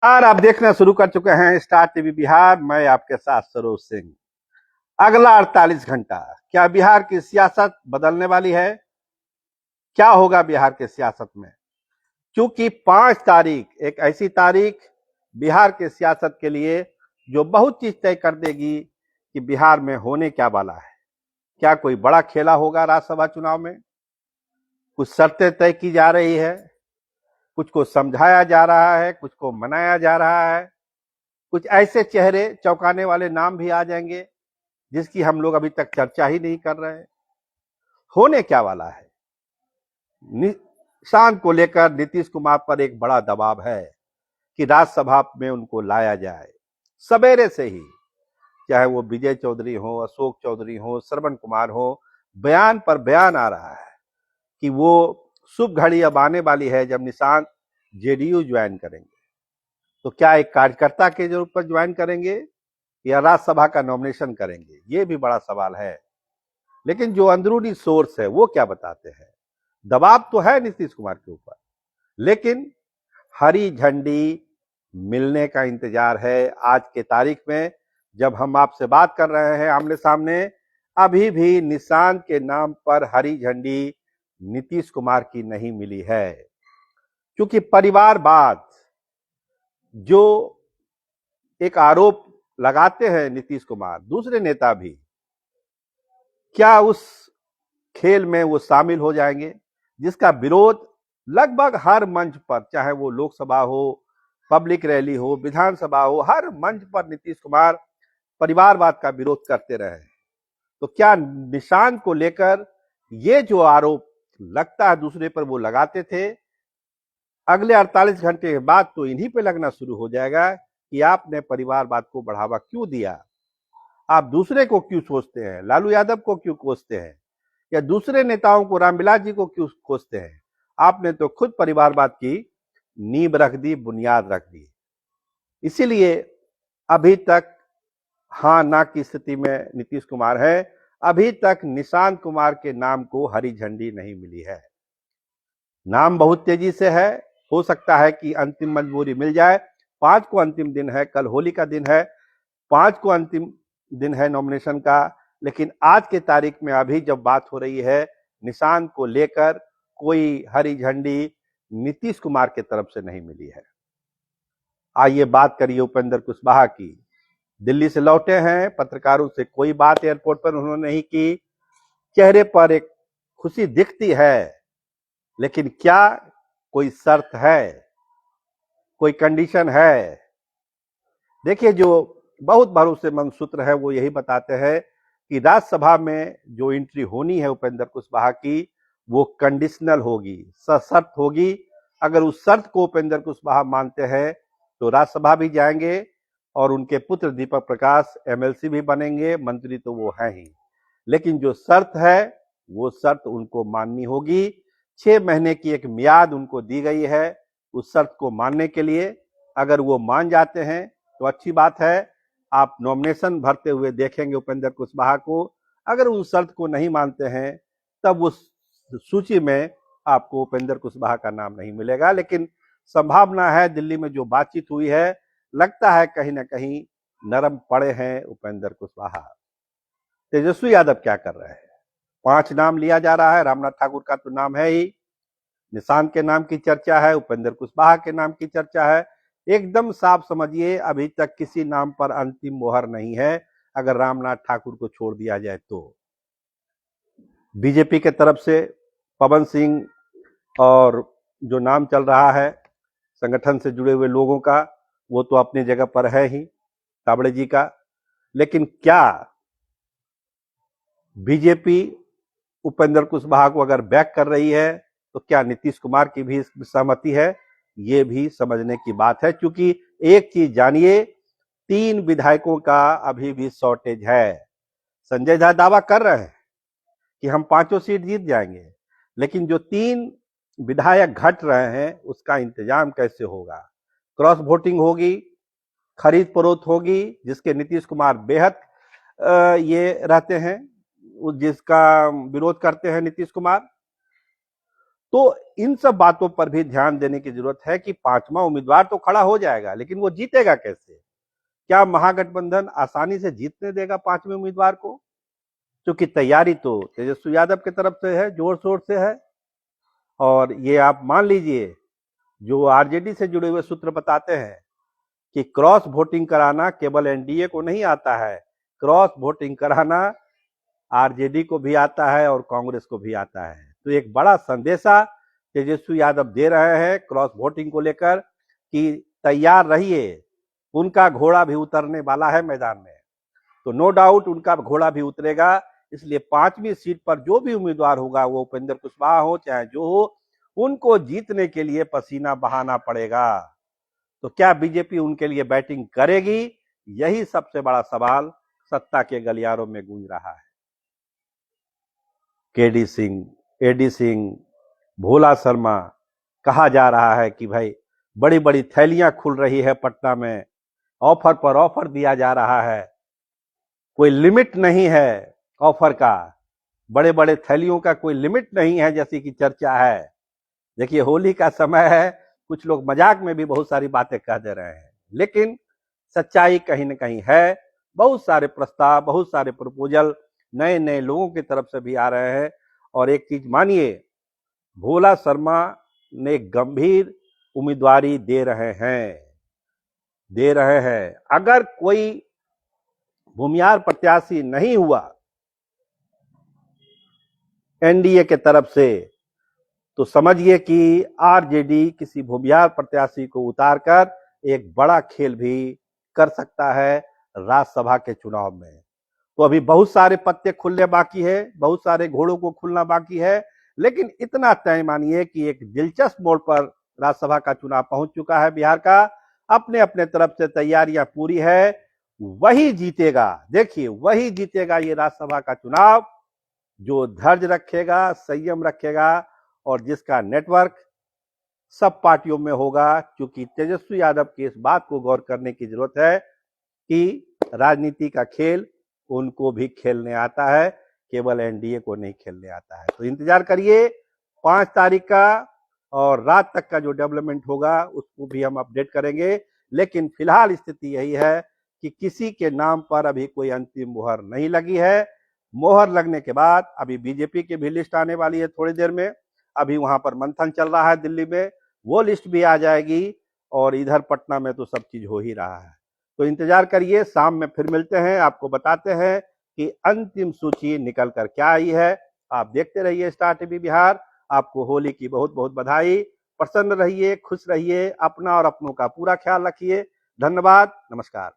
और आप देखना शुरू कर चुके हैं स्टार टीवी बिहार। मैं आपके साथ सरोज सिंह। अगला 48 घंटा क्या बिहार की सियासत बदलने वाली है? क्या होगा बिहार के सियासत में? क्योंकि 5 तारीख एक ऐसी तारीख बिहार के सियासत के लिए जो बहुत चीज तय कर देगी कि बिहार में होने क्या वाला है। क्या कोई बड़ा खेला होगा राज्यसभा चुनाव में? कुछ शर्तें तय की जा रही है, कुछ को समझाया जा रहा है, कुछ को मनाया जा रहा है। कुछ ऐसे चेहरे चौंकाने वाले नाम भी आ जाएंगे जिसकी हम लोग अभी तक चर्चा ही नहीं कर रहे हैं। होने क्या वाला है? निशांत को लेकर नीतीश कुमार पर एक बड़ा दबाव है कि राज्यसभा में उनको लाया जाए। सवेरे से ही चाहे वो विजय चौधरी हो, अशोक चौधरी हो, श्रवण कुमार हो, बयान पर बयान आ रहा है कि वो शुभ घड़ी अब आने वाली है जब निशांत जेडीयू ज्वाइन करेंगे। तो क्या एक कार्यकर्ता के रूप पर ज्वाइन करेंगे या राज्यसभा का नॉमिनेशन करेंगे? ये भी बड़ा सवाल है। लेकिन जो अंदरूनी सोर्स है वो क्या बताते हैं? दबाव तो है नीतीश कुमार के ऊपर, लेकिन हरी झंडी मिलने का इंतजार है। आज के तारीख में जब हम आपसे बात कर रहे हैं आमने सामने, अभी भी निशांत के नाम पर हरी झंडी नीतीश कुमार की नहीं मिली है। क्योंकि परिवारवाद जो एक आरोप लगाते हैं नीतीश कुमार, दूसरे नेता भी, क्या उस खेल में वो शामिल हो जाएंगे जिसका विरोध लगभग हर मंच पर, चाहे वो लोकसभा हो, पब्लिक रैली हो, विधानसभा हो, हर मंच पर नीतीश कुमार परिवारवाद का विरोध करते रहे। तो क्या निशांत को लेकर ये जो आरोप लगता है दूसरे पर वो लगाते थे, अगले 48 घंटे के बाद तो इन्हीं पे लगना शुरू हो जाएगा कि आपने परिवारवाद को बढ़ावा क्यों दिया। आप दूसरे को क्यों सोचते हैं? लालू यादव को क्यों कोसते हैं, या दूसरे नेताओं को, रामविलास जी को क्यों कोसते हैं? आपने तो खुद परिवारवाद की नींव रख दी, बुनियाद रख दी। इसीलिए अभी तक हाँ ना की स्थिति में नीतीश कुमार है। अभी तक निशांत कुमार के नाम को हरी झंडी नहीं मिली है। नाम बहुत तेजी से है, हो सकता है कि अंतिम मंजूरी मिल जाए। 5 को अंतिम दिन है, कल होली का दिन है, 5 को अंतिम दिन है नॉमिनेशन का। लेकिन आज के तारीख में अभी जब बात हो रही है, निशांत को लेकर कोई हरी झंडी नीतीश कुमार की तरफ से नहीं मिली है। आइए बात करिए उपेंद्र कुशवाहा की। दिल्ली से लौटे हैं, पत्रकारों से कोई बात एयरपोर्ट पर उन्होंने नहीं की। चेहरे पर एक खुशी दिखती है, लेकिन क्या कोई शर्त है, कोई कंडीशन है? देखिए, जो बहुत भरोसेमंद सूत्र है वो यही बताते हैं कि राज्यसभा में जो एंट्री होनी है उपेंद्र कुशवाहा की, वो कंडीशनल होगी, सशर्त होगी। अगर उस शर्त को उपेंद्र कुशवाहा मानते हैं तो राज्यसभा भी जाएंगे और उनके पुत्र दीपक प्रकाश एमएलसी भी बनेंगे, मंत्री तो वो है ही। लेकिन जो शर्त है वो शर्त उनको माननी होगी। 6 महीने की एक मियाद उनको दी गई है उस शर्त को मानने के लिए। अगर वो मान जाते हैं तो अच्छी बात है, आप नॉमिनेशन भरते हुए देखेंगे उपेंद्र कुशवाहा को। अगर उस शर्त को नहीं मानते हैं तब उस सूची में आपको उपेंद्र कुशवाहा का नाम नहीं मिलेगा। लेकिन संभावना है, दिल्ली में जो बातचीत हुई है, लगता है कहीं ना कहीं नरम पड़े हैं उपेंद्र कुशवाहा। तेजस्वी यादव क्या कर रहे हैं? 5 नाम लिया जा रहा है, रामनाथ ठाकुर का तो नाम है ही, निशांत के नाम की चर्चा है, उपेंद्र कुशवाहा के नाम की चर्चा है। एकदम साफ समझिए, अभी तक किसी नाम पर अंतिम मोहर नहीं है अगर रामनाथ ठाकुर को छोड़ दिया जाए तो। बीजेपी के तरफ से पवन सिंह और जो नाम चल रहा है संगठन से जुड़े हुए लोगों का, वो तो अपनी जगह पर है ही, ताबड़े जी का। लेकिन क्या बीजेपी उपेंद्र कुशवाहा को अगर बैक कर रही है तो क्या नीतीश कुमार की भी सहमति है? ये भी समझने की बात है। क्योंकि एक चीज जानिए, 3 विधायकों का अभी भी शॉर्टेज है। संजय झा दावा कर रहे हैं कि हम 5 सीट जीत जाएंगे, लेकिन जो 3 विधायक घट रहे हैं उसका इंतजाम कैसे होगा? क्रॉस वोटिंग होगी, खरीद फरोख्त होगी, जिसके नीतीश कुमार बेहद ये रहते हैं, जिसका विरोध करते हैं नीतीश कुमार। तो इन सब बातों पर भी ध्यान देने की जरूरत है कि पांचवा उम्मीदवार तो खड़ा हो जाएगा, लेकिन वो जीतेगा कैसे? क्या महागठबंधन आसानी से जीतने देगा पांचवें उम्मीदवार को? क्योंकि तैयारी तो तेजस्वी यादव की तरफ से है, जोर शोर से है। और ये आप मान लीजिए, जो आरजेडी से जुड़े हुए सूत्र बताते हैं कि क्रॉस वोटिंग कराना केवल एनडीए को नहीं आता है, क्रॉस वोटिंग कराना आरजेडी को भी आता है और कांग्रेस को भी आता है। तो एक बड़ा संदेशा तेजस्वी यादव दे रहे हैं क्रॉस वोटिंग को लेकर कि तैयार रहिए, उनका घोड़ा भी उतरने वाला है मैदान में। तो नो डाउट उनका घोड़ा भी उतरेगा। इसलिए पांचवी सीट पर जो भी उम्मीदवार होगा, वो उपेंद्र कुशवाहा हो चाहे जो हो, उनको जीतने के लिए पसीना बहाना पड़ेगा। तो क्या बीजेपी उनके लिए बैटिंग करेगी? यही सबसे बड़ा सवाल सत्ता के गलियारों में गूंज रहा है। केडी सिंह, एडी सिंह, भोला शर्मा, कहा जा रहा है कि भाई बड़ी बड़ी थैलियां खुल रही है पटना में, ऑफर पर ऑफर दिया जा रहा है, कोई लिमिट नहीं है ऑफर का, बड़े बड़े थैलियों का कोई लिमिट नहीं है जैसी की चर्चा है। देखिए, होली का समय है, कुछ लोग मजाक में भी बहुत सारी बातें कह दे रहे हैं, लेकिन सच्चाई कहीं न कहीं है। बहुत सारे प्रस्ताव, बहुत सारे प्रपोजल नए नए लोगों की तरफ से भी आ रहे हैं। और एक चीज मानिए, भोला शर्मा ने गंभीर उम्मीदवारी दे रहे हैं। अगर कोई भूमिहार प्रत्याशी नहीं हुआ एनडीए के तरफ से, तो समझिए कि आरजेडी किसी भूमिहार प्रत्याशी को उतारकर एक बड़ा खेल भी कर सकता है राज्यसभा के चुनाव में। तो अभी बहुत सारे पत्ते खुलने बाकी है, बहुत सारे घोड़ों को खुलना बाकी है, लेकिन इतना तय मानिए कि एक दिलचस्प मोड़ पर राज्यसभा का चुनाव पहुंच चुका है बिहार का। अपने अपने तरफ से तैयारियां पूरी है, वही जीतेगा। देखिए, वही जीतेगा ये राज्यसभा का चुनाव जो धैर्य रखेगा, संयम रखेगा और जिसका नेटवर्क सब पार्टियों में होगा। क्योंकि तेजस्वी यादव की इस बात को गौर करने की जरूरत है कि राजनीति का खेल उनको भी खेलने आता है, केवल एनडीए को नहीं खेलने आता है। तो इंतजार करिए 5 तारीख का, और रात तक का जो डेवलपमेंट होगा उसको भी हम अपडेट करेंगे। लेकिन फिलहाल स्थिति यही है कि किसी के नाम पर अभी कोई अंतिम मुहर नहीं लगी है। मोहर लगने के बाद अभी बीजेपी की भी लिस्ट आने वाली है थोड़ी देर में। अभी वहां पर मंथन चल रहा है दिल्ली में, वो लिस्ट भी आ जाएगी। और इधर पटना में तो सब चीज हो ही रहा है। तो इंतजार करिए, शाम में फिर मिलते हैं, आपको बताते हैं कि अंतिम सूची निकल कर क्या आई है। आप देखते रहिए स्टार टीवी बिहार। आपको होली की बहुत बहुत बधाई। प्रसन्न रहिए, खुश रहिए, अपना और अपनों का पूरा ख्याल रखिए। धन्यवाद, नमस्कार।